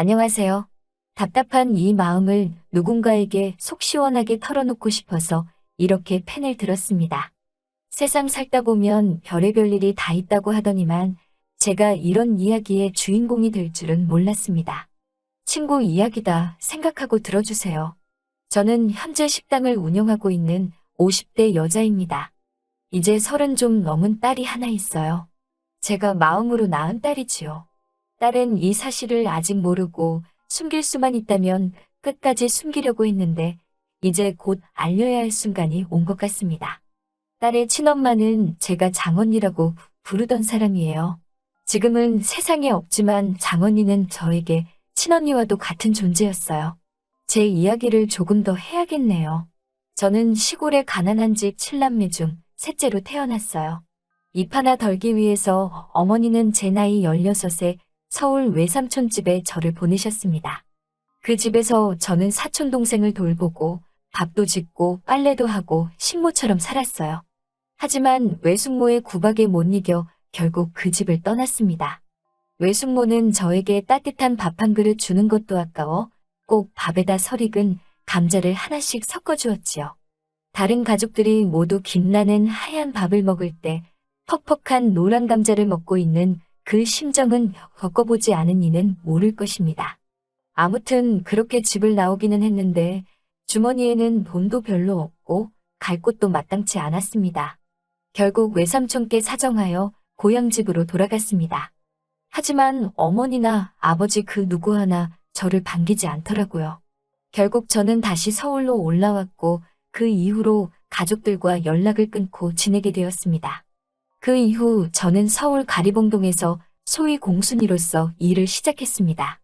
안녕하세요. 답답한 이 마음을 누군가에게 속 시원하게 털어놓고 싶어서 이렇게 펜을 들었습니다. 세상 살다 보면 별의별 일이 다 있다고 하더니만 제가 이런 이야기의 주인공이 될 줄은 몰랐습니다. 친구 이야기다 생각하고 들어주세요. 저는 현재 식당을 운영하고 있는 50대 여자입니다. 이제 30 좀 넘은 딸이 하나 있어요. 제가 마음으로 낳은 딸이지요. 딸은 이 사실을 아직 모르고 숨길 수만 있다면 끝까지 숨기려고 했는데 이제 곧 알려야 할 순간이 온 것 같습니다. 딸의 친엄마는 제가 장언니라고 부르던 사람이에요. 지금은 세상에 없지만 장언니는 저에게 친언니와도 같은 존재였어요. 제 이야기를 조금 더 해야겠네요. 저는 시골의 가난한 집 7남매 중 셋째로 태어났어요. 입 하나 덜기 위해서 어머니는 제 나이 16에 서울 외삼촌 집에 저를 보내셨습니다. 그 집에서 저는 사촌 동생을 돌보고 밥도 짓고 빨래도 하고 식모처럼 살았어요. 하지만 외숙모의 구박에 못 이겨 결국 그 집을 떠났습니다. 외숙모는 저에게 따뜻한 밥 한 그릇 주는 것도 아까워 꼭 밥에다 설익은 감자를 하나씩 섞어주었지요. 다른 가족들이 모두 김나는 하얀 밥을 먹을 때 퍽퍽한 노란 감자를 먹고 있는 그 심정은 겪어보지 않은 이는 모를 것입니다. 아무튼 그렇게 집을 나오기는 했는데 주머니에는 돈도 별로 없고 갈 곳도 마땅치 않았습니다. 결국 외삼촌께 사정하여 고향집으로 돌아갔습니다. 하지만 어머니나 아버지 그 누구 하나 저를 반기지 않더라고요. 결국 저는 다시 서울로 올라왔고 그 이후로 가족들과 연락을 끊고 지내게 되었습니다. 그 이후 저는 서울 가리봉동에서 소위 공순이로서 일을 시작했습니다.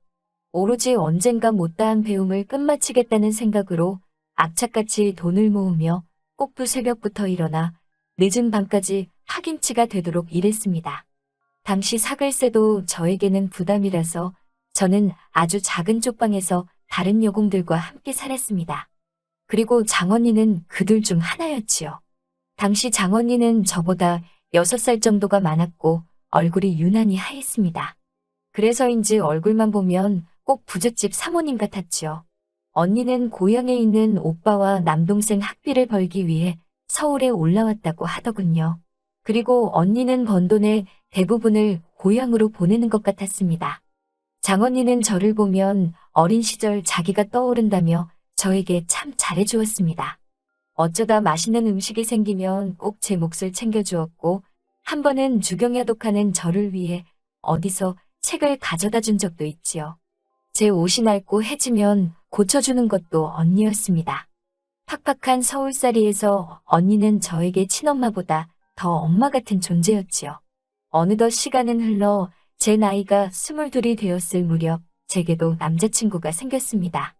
오로지 언젠가 못다한 배움을 끝마치겠다는 생각으로 악착같이 돈을 모으며 꼭두 새벽부터 일어나 늦은 밤까지 파김치가 되도록 일했습니다. 당시 사글세도 저에게는 부담이라서 저는 아주 작은 쪽방에서 다른 여공들과 함께 살았습니다. 그리고 장언니는 그들 중 하나였지요. 당시 장언니는 저보다 6살 정도가 많았고 얼굴이 유난히 하였습니다. 그래서인지 얼굴만 보면 꼭 부잣집 사모님 같았지요. 언니는 고향에 있는 오빠와 남동생 학비를 벌기 위해 서울에 올라왔다고 하더군요. 그리고 언니는 번 돈의 대부분을 고향으로 보내는 것 같았습니다. 장언니는 저를 보면 어린 시절 자기가 떠오른다며 저에게 참 잘해주었습니다. 어쩌다 맛있는 음식이 생기면 꼭 제 몫을 챙겨주었고 한 번은 주경야독하는 저를 위해 어디서 책을 가져다 준 적도 있지요. 제 옷이 낡고 해지면 고쳐주는 것도 언니였습니다. 팍팍한 서울살이에서 언니는 저에게 친엄마보다 더 엄마 같은 존재였지요. 어느덧 시간은 흘러 제 나이가 22이 되었을 무렵 제게도 남자친구가 생겼습니다.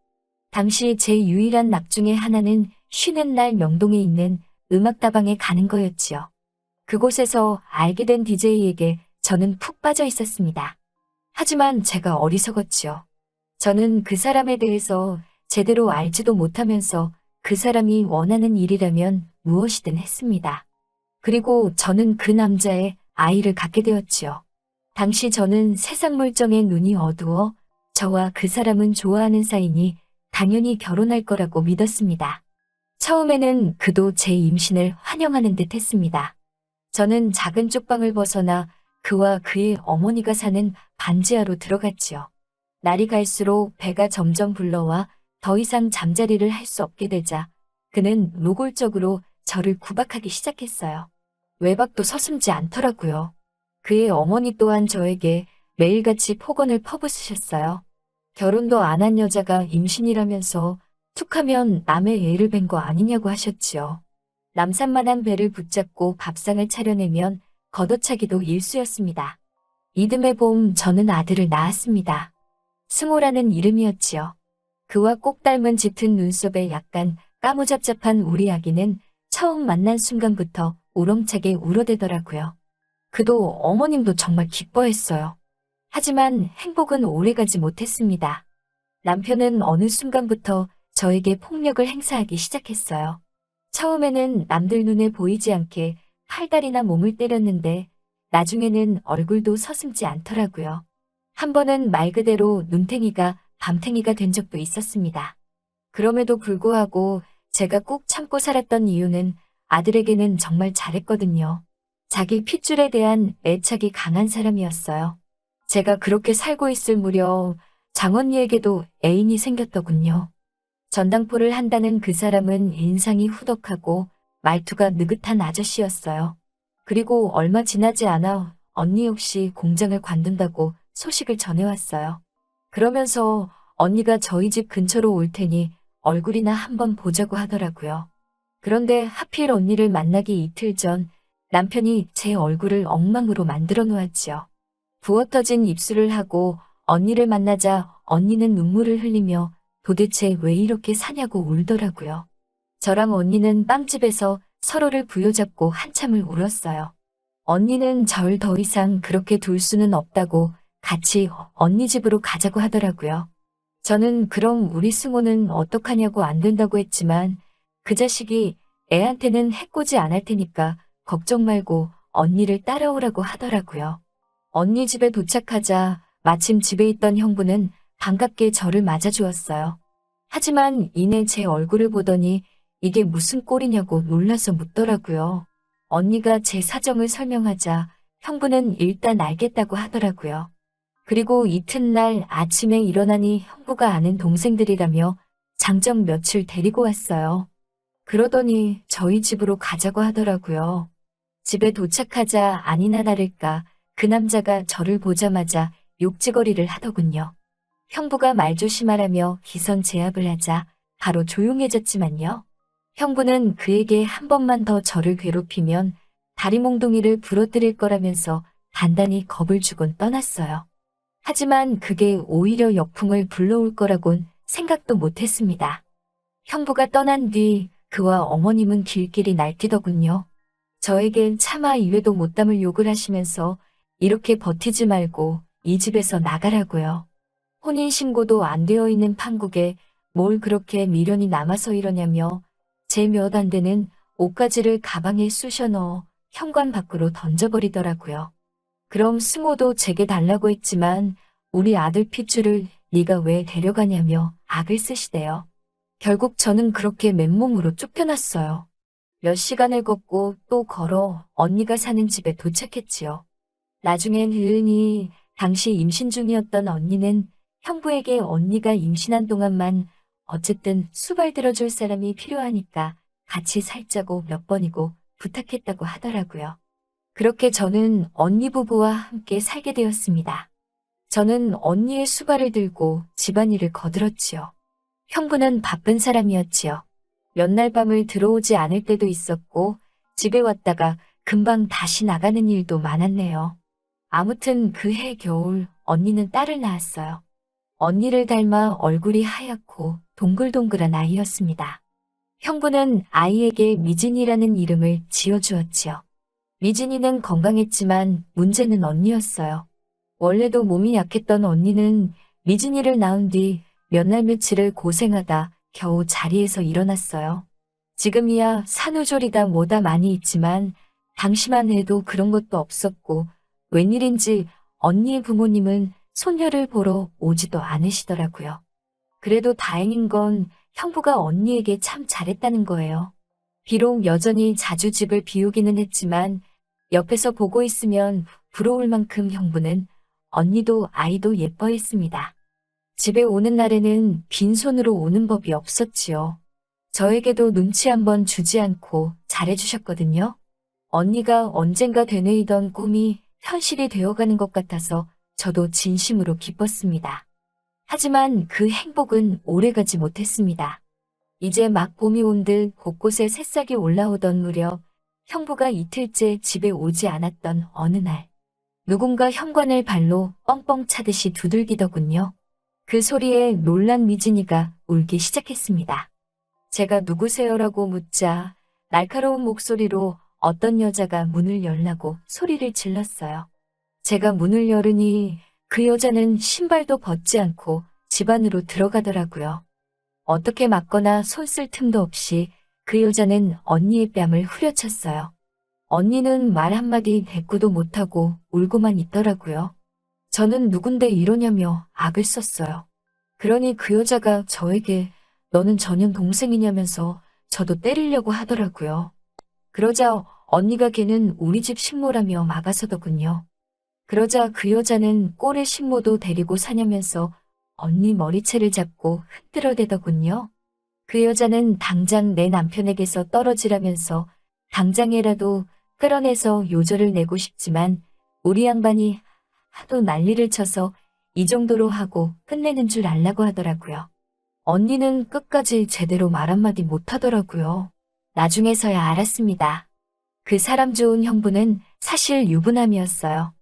당시 제 유일한 낙 중에 하나는 쉬는 날 명동에 있는 음악다방에 가는 거였지요. 그곳에서 알게 된 DJ에게 저는 푹 빠져 있었습니다. 하지만 제가 어리석었지요. 저는 그 사람에 대해서 제대로 알지도 못하면서 그 사람이 원하는 일이라면 무엇이든 했습니다. 그리고 저는 그 남자의 아이를 갖게 되었지요. 당시 저는 세상 물정에 눈이 어두워 저와 그 사람은 좋아하는 사이니 당연히 결혼할 거라고 믿었습니다. 처음에는 그도 제 임신을 환영하는 듯 했습니다. 저는 작은 쪽방을 벗어나 그와 그의 어머니가 사는 반지하로 들어갔지요. 날이 갈수록 배가 점점 불러와 더 이상 잠자리를 할 수 없게 되자 그는 노골적으로 저를 구박하기 시작했어요. 외박도 서슴지 않더라고요. 그의 어머니 또한 저에게 매일같이 폭언을 퍼부으셨어요. 결혼도 안 한 여자가 임신이라면서 툭하면 남의 애를 뵌 거 아니냐고 하셨지요. 남산만한 배를 붙잡고 밥상을 차려내면 걷어차기도 일쑤였습니다. 이듬해 봄 저는 아들을 낳았습니다. 승호라는 이름이었지요. 그와 꼭 닮은 짙은 눈썹에 약간 까무잡잡한 우리 아기는 처음 만난 순간부터 우렁차게 울어대더라고요. 그도 어머님도 정말 기뻐했어요. 하지만 행복은 오래가지 못했습니다. 남편은 어느 순간부터 저에게 폭력을 행사하기 시작했어요. 처음에는 남들 눈에 보이지 않게 팔다리나 몸을 때렸는데 나중에는 얼굴도 서슴지 않더라고요. 한 번은 말 그대로 눈탱이가 밤탱이가 된 적도 있었습니다. 그럼에도 불구하고 제가 꾹 참고 살았던 이유는 아들에게는 정말 잘했거든요. 자기 핏줄에 대한 애착이 강한 사람이었어요. 제가 그렇게 살고 있을 무렵 장언니에게도 애인이 생겼더군요. 전당포를 한다는 그 사람은 인상이 후덕하고 말투가 느긋한 아저씨였어요. 그리고 얼마 지나지 않아 언니 역시 공장을 관둔다고 소식을 전해왔어요. 그러면서 언니가 저희 집 근처로 올 테니 얼굴이나 한번 보자고 하더라고요. 그런데 하필 언니를 만나기 이틀 전 남편이 제 얼굴을 엉망으로 만들어 놓았지요. 부어터진 입술을 하고 언니를 만나자 언니는 눈물을 흘리며 도대체 왜 이렇게 사냐고 울더라고요. 저랑 언니는 빵집에서 서로를 부여잡고 한참을 울었어요. 언니는 절 더 이상 그렇게 둘 수는 없다고 같이 언니 집으로 가자고 하더라고요. 저는 그럼 우리 승호는 어떡하냐고 안 된다고 했지만 그 자식이 애한테는 해코지 안 할 테니까 걱정 말고 언니를 따라오라고 하더라고요. 언니 집에 도착하자 마침 집에 있던 형부는 반갑게 저를 맞아주었어요. 하지만 이내 제 얼굴을 보더니 이게 무슨 꼴이냐고 놀라서 묻더라고요. 언니가 제 사정을 설명하자 형부는 일단 알겠다고 하더라고요. 그리고 이튿날 아침에 일어나니 형부가 아는 동생들이라며 장정 며칠 데리고 왔어요. 그러더니 저희 집으로 가자고 하더라고요. 집에 도착하자 아니나 다를까 그 남자가 저를 보자마자 욕지거리를 하더군요. 형부가 말조심하라며 기선 제압을 하자 바로 조용해졌지만요. 형부는 그에게 한 번만 더 저를 괴롭히면 다리 몽둥이를 부러뜨릴 거라면서 단단히 겁을 주곤 떠났어요. 하지만 그게 오히려 역풍을 불러올 거라곤 생각도 못했습니다. 형부가 떠난 뒤 그와 어머님은 길길이 날뛰더군요. 저에겐 차마 입에도 못 담을 욕을 하시면서 이렇게 버티지 말고 이 집에서 나가라고요. 혼인신고도 안 되어 있는 판국에 뭘 그렇게 미련이 남아서 이러냐며 제 몇 안 되는 옷가지를 가방에 쑤셔 넣어 현관 밖으로 던져버리더라고요. 그럼 승호도 제게 달라고 했지만 우리 아들 핏줄을 네가 왜 데려가냐며 악을 쓰시대요. 결국 저는 그렇게 맨몸으로 쫓겨났어요. 몇 시간을 걷고 또 걸어 언니가 사는 집에 도착했지요. 나중엔 으은이 당시 임신 중이었던 언니는 형부에게 언니가 임신한 동안만 어쨌든 수발 들어줄 사람이 필요하니까 같이 살자고 몇 번이고 부탁했다고 하더라고요. 그렇게 저는 언니 부부와 함께 살게 되었습니다. 저는 언니의 수발을 들고 집안일을 거들었지요. 형부는 바쁜 사람이었지요. 몇 날 밤을 들어오지 않을 때도 있었고 집에 왔다가 금방 다시 나가는 일도 많았네요. 아무튼 그해 겨울 언니는 딸을 낳았어요. 언니를 닮아 얼굴이 하얗고 동글동글한 아이였습니다. 형부는 아이에게 미진이라는 이름을 지어주었지요. 미진이는 건강했지만 문제는 언니였어요. 원래도 몸이 약했던 언니는 미진이를 낳은 뒤 몇 날 며칠을 고생하다 겨우 자리에서 일어났어요. 지금이야 산후조리다 뭐다 많이 있지만 당시만 해도 그런 것도 없었고 웬일인지 언니의 부모님은 손녀를 보러 오지도 않으시더라고요. 그래도 다행인 건 형부가 언니에게 참 잘했다는 거예요. 비록 여전히 자주 집을 비우기는 했지만 옆에서 보고 있으면 부러울 만큼 형부는 언니도 아이도 예뻐했습니다. 집에 오는 날에는 빈손으로 오는 법이 없었지요. 저에게도 눈치 한번 주지 않고 잘해주셨거든요. 언니가 언젠가 되뇌이던 꿈이 현실이 되어가는 것 같아서 저도 진심으로 기뻤습니다. 하지만 그 행복은 오래가지 못했습니다. 이제 막 봄이 온 듯 곳곳에 새싹이 올라오던 무렵 형부가 이틀째 집에 오지 않았던 어느 날 누군가 현관을 발로 뻥뻥 차듯이 두들기더군요. 그 소리에 놀란 미진이가 울기 시작했습니다. 제가 누구세요라고 묻자 날카로운 목소리로 어떤 여자가 문을 열라고 소리를 질렀어요. 제가 문을 열으니 그 여자는 신발도 벗지 않고 집 안으로 들어가더라고요. 어떻게 막거나 손 쓸 틈도 없이 그 여자는 언니의 뺨을 후려쳤어요. 언니는 말 한마디 대꾸도 못하고 울고만 있더라고요. 저는 누군데 이러냐며 악을 썼어요. 그러니 그 여자가 저에게 너는 전현 동생이냐면서 저도 때리려고 하더라고요. 그러자 언니가 걔는 우리 집 식모라며 막아서더군요. 그러자 그 여자는 꼴의 식모도 데리고 사냐면서 언니 머리채를 잡고 흔들어대더군요. 그 여자는 당장 내 남편에게서 떨어지라면서 당장이라도 끌어내서 요절을 내고 싶지만 우리 양반이 하도 난리를 쳐서 이 정도로 하고 끝내는 줄 알라고 하더라고요. 언니는 끝까지 제대로 말 한마디 못하더라고요. 나중에서야 알았습니다. 그 사람 좋은 형부는 사실 유부남이었어요.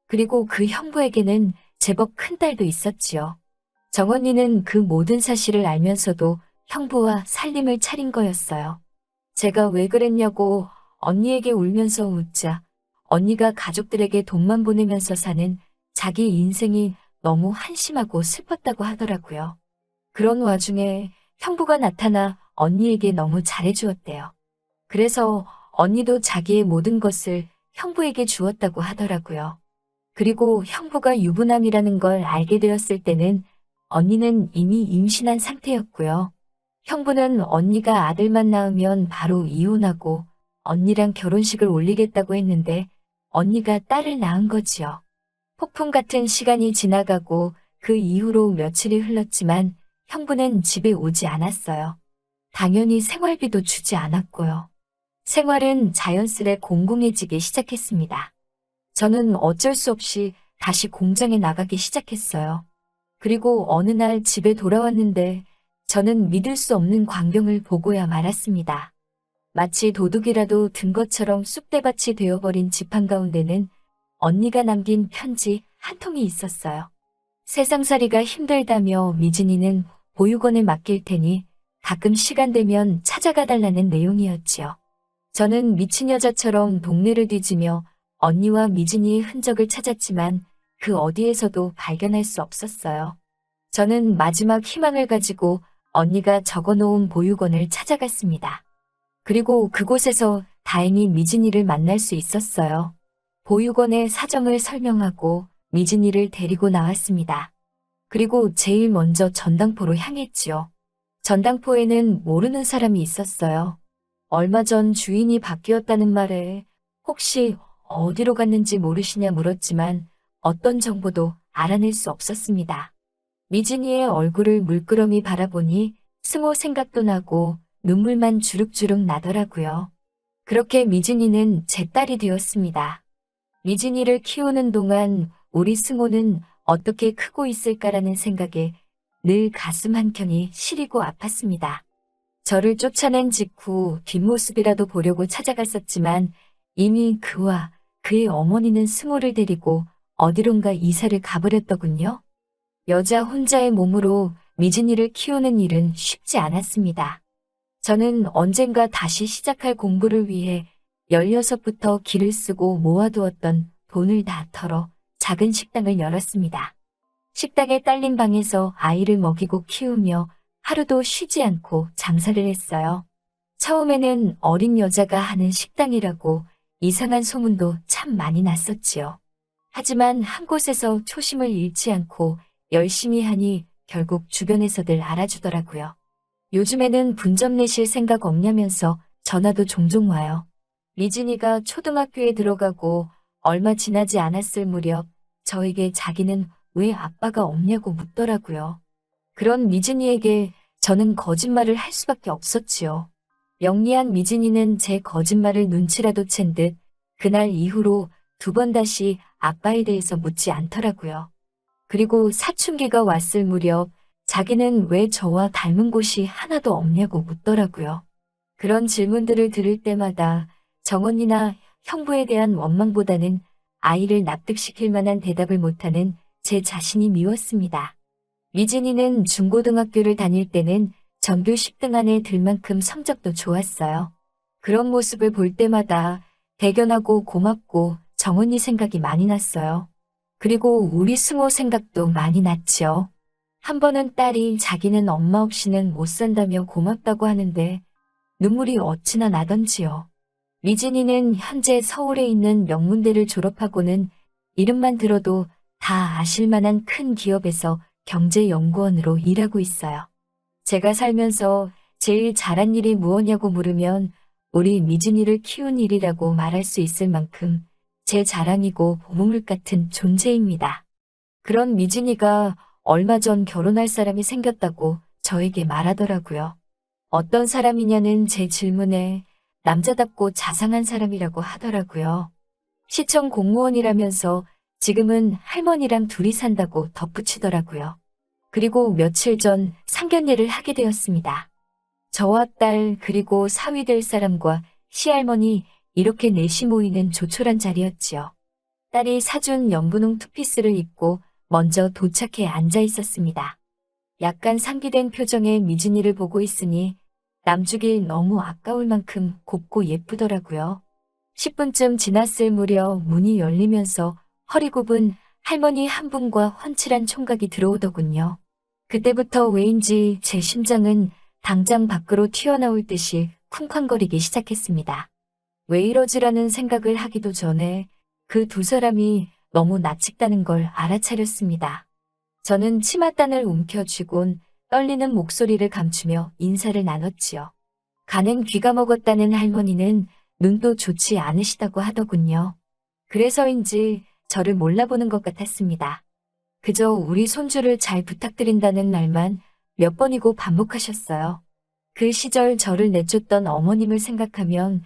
그리고 그 형부에게는 제법 큰 딸도 있었지요. 정언니는 그 모든 사실을 알면서도 형부와 살림을 차린 거였어요. 제가 왜 그랬냐고 언니에게 울면서 웃자 언니가 가족들에게 돈만 보내면서 사는 자기 인생이 너무 한심하고 슬펐다고 하더라고요. 그런 와중에 형부가 나타나 언니에게 너무 잘해주었대요. 그래서 언니도 자기의 모든 것을 형부에게 주었다고 하더라고요. 그리고 형부가 유부남이라는 걸 알게 되었을 때는 언니는 이미 임신한 상태였고요. 형부는 언니가 아들만 낳으면 바로 이혼하고 언니랑 결혼식을 올리겠다고 했는데 언니가 딸을 낳은 거지요. 폭풍 같은 시간이 지나가고 그 이후로 며칠이 흘렀지만 형부는 집에 오지 않았어요. 당연히 생활비도 주지 않았고요. 생활은 자연스레 공공해지기 시작했습니다. 저는 어쩔 수 없이 다시 공장에 나가기 시작했어요. 그리고 어느 날 집에 돌아왔는데 저는 믿을 수 없는 광경을 보고야 말았습니다. 마치 도둑이라도 든 것처럼 쑥대밭이 되어버린 집 한가운데는 언니가 남긴 편지 한 통이 있었어요. 세상살이가 힘들다며 미진이는 보육원에 맡길 테니 가끔 시간 되면 찾아가 달라는 내용이었지요. 저는 미친 여자처럼 동네를 뒤지며 언니와 미진이의 흔적을 찾았지만 그 어디에서도 발견할 수 없었어요. 저는 마지막 희망을 가지고 언니가 적어놓은 보육원을 찾아갔습니다. 그리고 그곳에서 다행히 미진이를 만날 수 있었어요. 보육원의 사정을 설명하고 미진이를 데리고 나왔습니다. 그리고 제일 먼저 전당포로 향했지요. 전당포에는 모르는 사람이 있었어요. 얼마 전 주인이 바뀌었다는 말에 혹시 어디로 갔는지 모르시냐 물었지만 어떤 정보도 알아낼 수 없었습니다. 미진이의 얼굴을 물끄러미 바라보니 승호 생각도 나고 눈물만 주룩주룩 나더라고요. 그렇게 미진이는 제 딸이 되었습니다. 미진이를 키우는 동안 우리 승호는 어떻게 크고 있을까라는 생각에 늘 가슴 한켠이 시리고 아팠습니다. 저를 쫓아낸 직후 뒷모습이라도 보려고 찾아갔었지만 이미 그와 그의 어머니는 승호를 데리고 어디론가 이사를 가버렸더군요. 여자 혼자의 몸으로 미진이를 키우는 일은 쉽지 않았습니다. 저는 언젠가 다시 시작할 공부를 위해 16부터 길을 쓰고 모아두었던 돈을 다 털어 작은 식당을 열었습니다. 식당에 딸린 방에서 아이를 먹이고 키우며 하루도 쉬지 않고 장사를 했어요. 처음에는 어린 여자가 하는 식당이라고 이상한 소문도 참 많이 났었지요. 하지만 한 곳에서 초심을 잃지 않고 열심히 하니 결국 주변에서들 알아주더라고요. 요즘에는 분점 내실 생각 없냐면서 전화도 종종 와요. 미진이가 초등학교에 들어가고 얼마 지나지 않았을 무렵 저에게 자기는 왜 아빠가 없냐고 묻더라고요. 그런 미진이에게 저는 거짓말을 할 수밖에 없었지요. 영리한 미진이는 제 거짓말을 눈치라도 챈 듯 그날 이후로 2번 다시 아빠에 대해서 묻지 않더라고요. 그리고 사춘기가 왔을 무렵 자기는 왜 저와 닮은 곳이 하나도 없냐고 묻더라고요. 그런 질문들을 들을 때마다 정언니나 형부에 대한 원망보다는 아이를 납득시킬 만한 대답을 못하는 제 자신이 미웠습니다. 미진이는 중고등학교를 다닐 때는 전교 10등 안에 들 만큼 성적도 좋았어요. 그런 모습을 볼 때마다 대견하고 고맙고 정언니 생각이 많이 났어요. 그리고 우리 승호 생각도 많이 났죠. 한 번은 딸이 자기는 엄마 없이는 못 산다며 고맙다고 하는데 눈물이 어찌나 나던지요. 미진이는 현재 서울에 있는 명문대를 졸업하고는 이름만 들어도 다 아실 만한 큰 기업에서 경제연구원으로 일하고 있어요. 제가 살면서 제일 잘한 일이 무엇냐고 물으면 우리 미진이를 키운 일이라고 말할 수 있을 만큼 제 자랑이고 보물 같은 존재입니다. 그런 미진이가 얼마 전 결혼할 사람이 생겼다고 저에게 말하더라고요. 어떤 사람이냐는 제 질문에 남자답고 자상한 사람이라고 하더라고요. 시청 공무원이라면서 지금은 할머니랑 둘이 산다고 덧붙이더라고요. 그리고 며칠 전 상견례를 하게 되었습니다. 저와 딸 그리고 사위 될 사람과 시할머니 이렇게 넷이 모이는 조촐한 자리였지요. 딸이 사준 연분홍 투피스를 입고 먼저 도착해 앉아 있었습니다. 약간 상기된 표정의 미진이를 보고 있으니 남주길 너무 아까울 만큼 곱고 예쁘더라고요. 10분쯤 지났을 무렵 문이 열리면서 허리 굽은 할머니 한 분과 훤칠한 총각이 들어오더군요. 그때부터 왜인지 제 심장은 당장 밖으로 튀어나올 듯이 쿵쾅거리기 시작했습니다. 왜 이러지라는 생각을 하기도 전에 그 두 사람이 너무 낯익다는 걸 알아차렸습니다. 저는 치맛단을 움켜쥐곤 떨리는 목소리를 감추며 인사를 나눴지요. 간엔 귀가 먹었다는 할머니는 눈도 좋지 않으시다고 하더군요. 그래서인지 저를 몰라보는 것 같았습니다. 그저 우리 손주를 잘 부탁드린다는 말만 몇 번이고 반복하셨어요. 그 시절 저를 내쫓던 어머님을 생각하면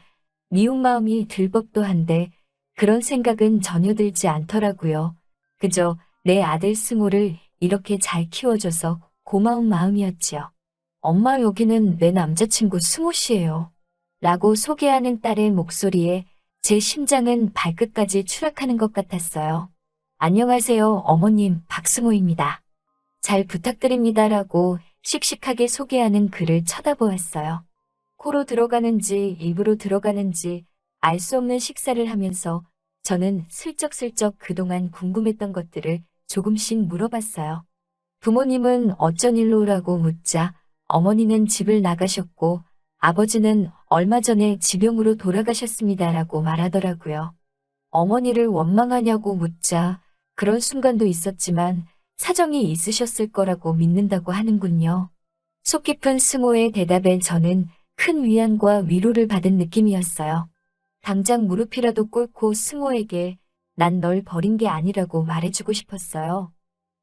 미운 마음이 들 법도 한데 그런 생각은 전혀 들지 않더라고요. 그저 내 아들 승호를 이렇게 잘 키워줘서 고마운 마음이었지요. 엄마 여기는 내 남자친구 승호 씨예요. 라고 소개하는 딸의 목소리에 제 심장은 발끝까지 추락하는 것 같았어요. 안녕하세요, 어머님, 박승호입니다. 잘 부탁드립니다라고 씩씩하게 소개하는 그를 쳐다보았어요. 코로 들어가는지 입으로 들어가는지 알 수 없는 식사를 하면서 저는 슬쩍슬쩍 그동안 궁금했던 것들을 조금씩 물어봤어요. 부모님은 어쩐 일로라고 묻자 어머니는 집을 나가셨고 아버지는 얼마 전에 지병으로 돌아가셨습니다라고 말하더라고요. 어머니를 원망하냐고 묻자 그런 순간도 있었지만 사정이 있으셨을 거라고 믿는다고 하는군요. 속 깊은 승호의 대답에 저는 큰 위안과 위로를 받은 느낌이었어요. 당장 무릎이라도 꿇고 승호에게 난 널 버린 게 아니라고 말해주고 싶었어요.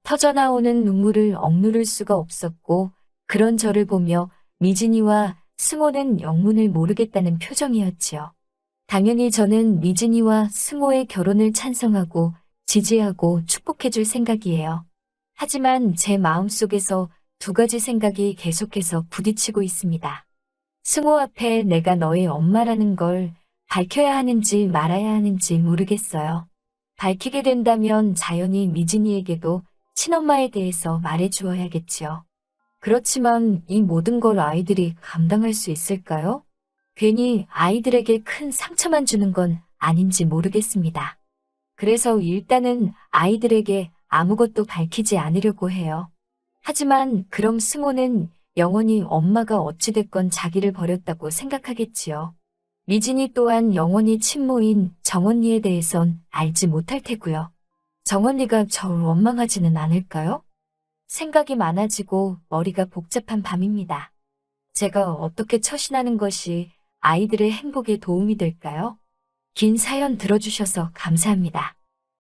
터져나오는 눈물을 억누를 수가 없었고 그런 저를 보며 미진이와 승호는 영문을 모르겠다는 표정이었지요. 당연히 저는 미진이와 승호의 결혼을 찬성하고 지지하고 축복해줄 생각이에요. 하지만 제 마음속에서 두 가지 생각이 계속해서 부딪히고 있습니다. 승호 앞에 내가 너의 엄마라는 걸 밝혀야 하는지 말아야 하는지 모르겠어요. 밝히게 된다면 자연히 미진이에게도 친엄마에 대해서 말해주어야겠지요. 그렇지만 이 모든 걸 아이들이 감당할 수 있을까요? 괜히 아이들에게 큰 상처만 주는 건 아닌지 모르겠습니다. 그래서 일단은 아이들에게 아무것도 밝히지 않으려고 해요. 하지만 그럼 승호는 영원히 엄마가 어찌됐건 자기를 버렸다고 생각하겠지요. 미진이 또한 영원히 친모인 정언니에 대해선 알지 못할 테고요. 정언니가 저를 원망하지는 않을까요? 생각이 많아지고 머리가 복잡한 밤입니다. 제가 어떻게 처신하는 것이 아이들의 행복에 도움이 될까요? 긴 사연 들어주셔서 감사합니다.